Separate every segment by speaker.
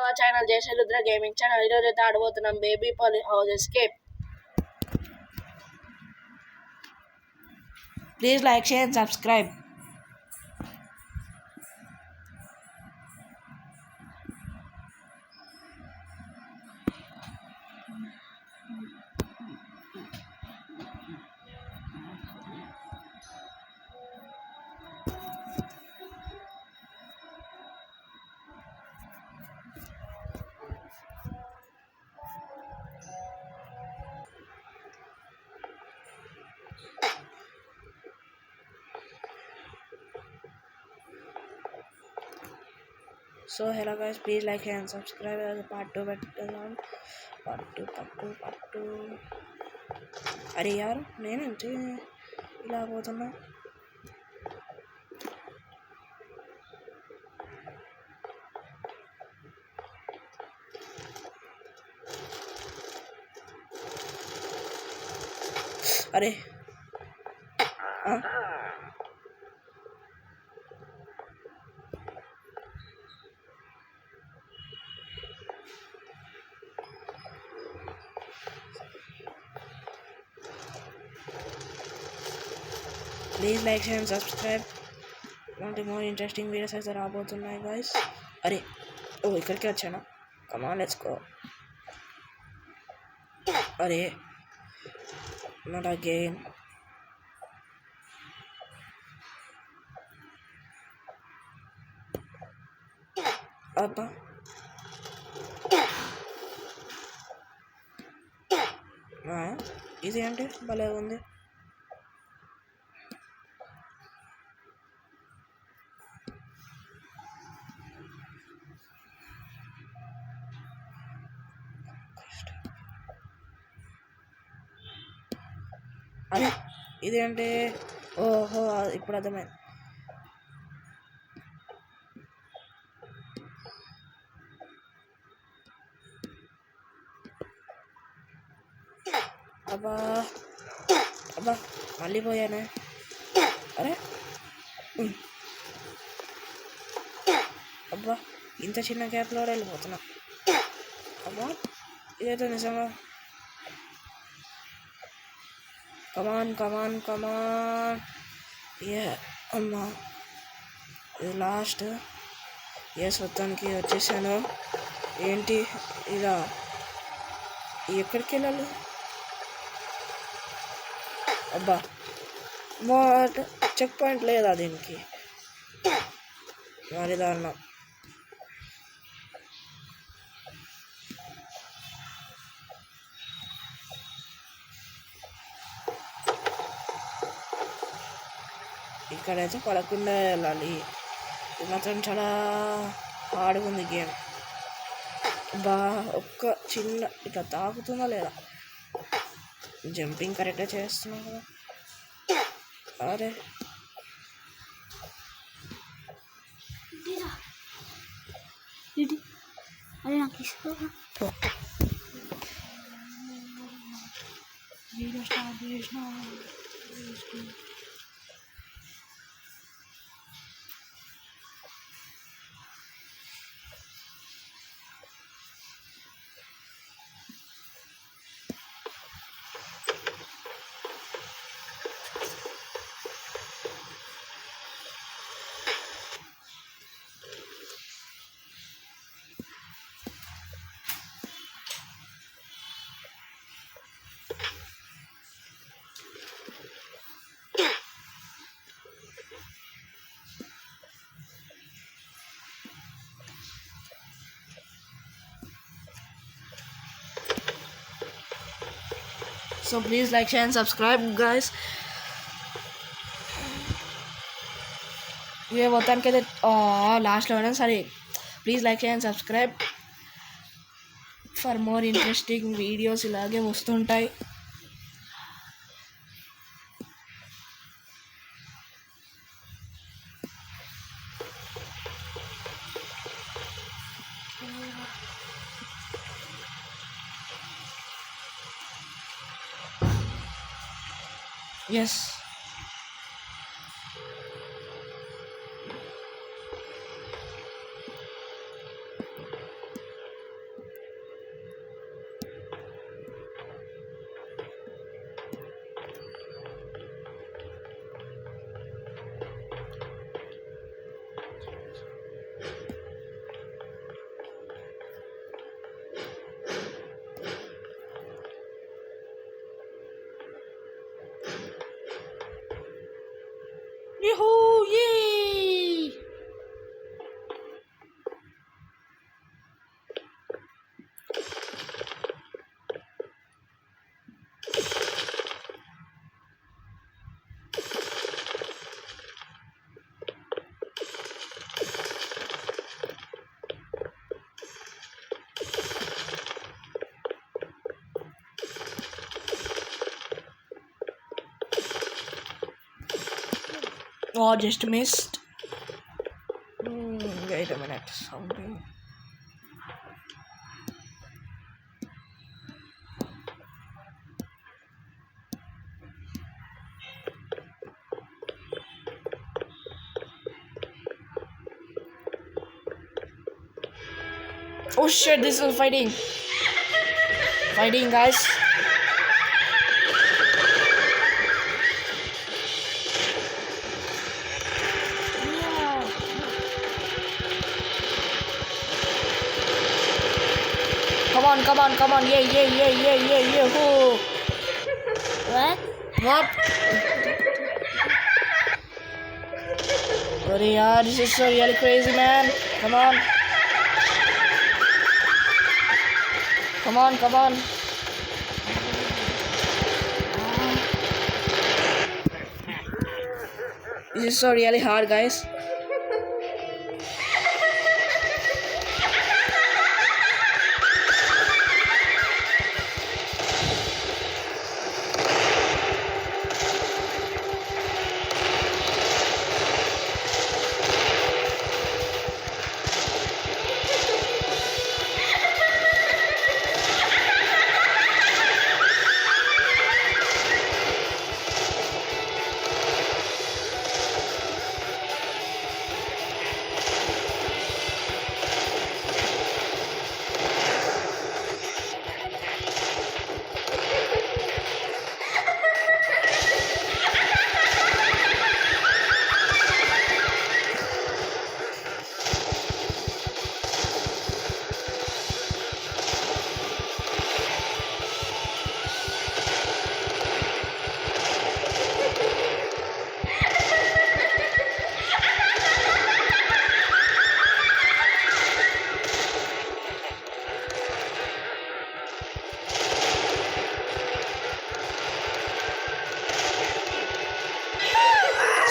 Speaker 1: Our channel JC Rudra gaming channel. ఈరోజు అయితే ఆడబోతున్నాం baby పాలి house escape. Please like share and subscribe. So hello guys, please like and subscribe. As part 2 పెట్టాం. part 2 అరే యార్ నేనంటే ఇలా పోతున్నా. అరే please like share and subscribe. ఇలాంటి మోర్ ఇంట్రెస్టింగ్ వీడియోస్ అయితే రాబోతున్నాయి గాయస్. అరే ఇక్కడికి వచ్చాను. కమాన్ లెట్స్ గో. అరే నాట్ అగైన్. అబ్బా ఇది అంటే భలే ఉంది. అదే ఇదేంటి? ఓహో ఇప్పుడు అర్థమైంది. అబ్బా అబ్బా మళ్ళీ పోయానే. అరే అబ్బా ఇంత చిన్న గ్యాప్లో వెళ్ళిపోతున్నా. అబ్బా ఇదైతే నిజంగా. కమాన్ కమాన్ కమాన్. అమ్మా ఇది లాస్ట్. మొత్తానికి వచ్చేసాను. ఏంటి ఇలా ఎక్కడికి వెళ్ళాలి? అబ్బా చెక్ పాయింట్ లేదా దీనికి? మరి దారుణం. ఇక్కడైతే పడకుండా వెళ్ళాలి. ఇది మాత్రం చాలా హార్డ్గా ఉంది గేమ్. ఒక్క చిన్న ఇట్లా తాకుతుందా లేదా? జంపింగ్ కరెక్ట్గా చేస్తున్నా కదా. అరే వీడియో స్టార్ట్ చేసిన. So please like, share and subscribe guys. We have మొత్తానికి అయితే లాస్ట్లో అయినా సరే please like share and subscribe for more interesting videos. ఇలాగే వస్తుంటాయి. Yes. Oh, just missed. Wait a minute. Something. Oh shit, this is fighting. Fighting, guys. Come on. Yeah. Who? What? Sorry, yaar, this is so really crazy, man. Come on. This is so really hard, guys.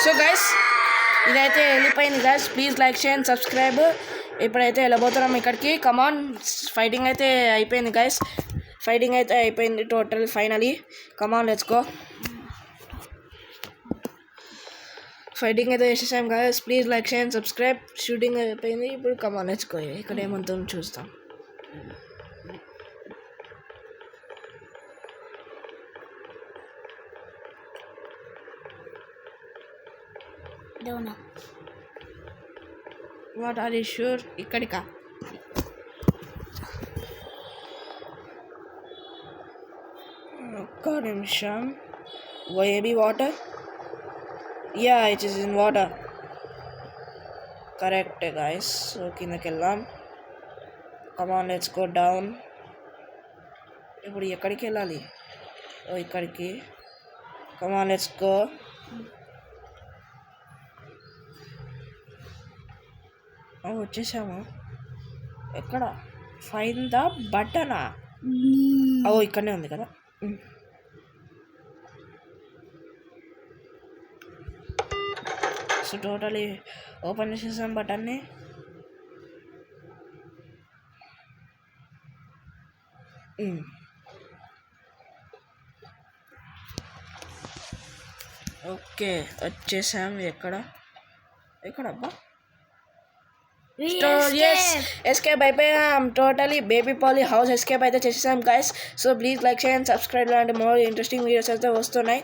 Speaker 1: So guys ఇదైతే వెళ్ళిపోయింది guys. Please like share and subscribe. ఇప్పుడైతే వెళ్ళబోతున్నాం ఇక్కడికి. కమాన్, fighting అయితే అయిపోయింది guys. Fighting అయితే అయిపోయింది total finally. Come on, let's go. Fighting అయితే చేసేసాం guys. Please like share and subscribe. Shooting అయిపోయింది. ఇప్పుడు కమాన్, లెట్స్ గో. ఇక్కడ ఏమంతా చూస్తాం. What are you sure? ఇక్కడికా? ఒక్క నిమిషం. ఏబీ water? Yeah, it is in water. Correct guys. So కిందకి వెళ్దాం. Come on, let's go down. ఇప్పుడు ఎక్కడికి వెళ్ళాలి? ఓ ఇక్కడికి. Come on, let's go. వచ్చేసాము. ఎక్కడ? Fine the బటనా? ఓ ఇక్కడనే ఉంది కదా. సో టోటలీ ఓపెన్ చేసేసాం బటన్ని. ఓకే, వచ్చేసాం. ఎక్కడబ్బా? ఎస్కేప్ అయిపోయాం totally. Baby Polly house escape అయితే చేసేసాం guys. So please like share and subscribe. లాంటి మోర్ ఇంట్రెస్టింగ్ వీడియోస్ అయితే వస్తున్నాయి.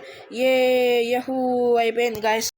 Speaker 1: యహూ అయిపోయింది గైస్.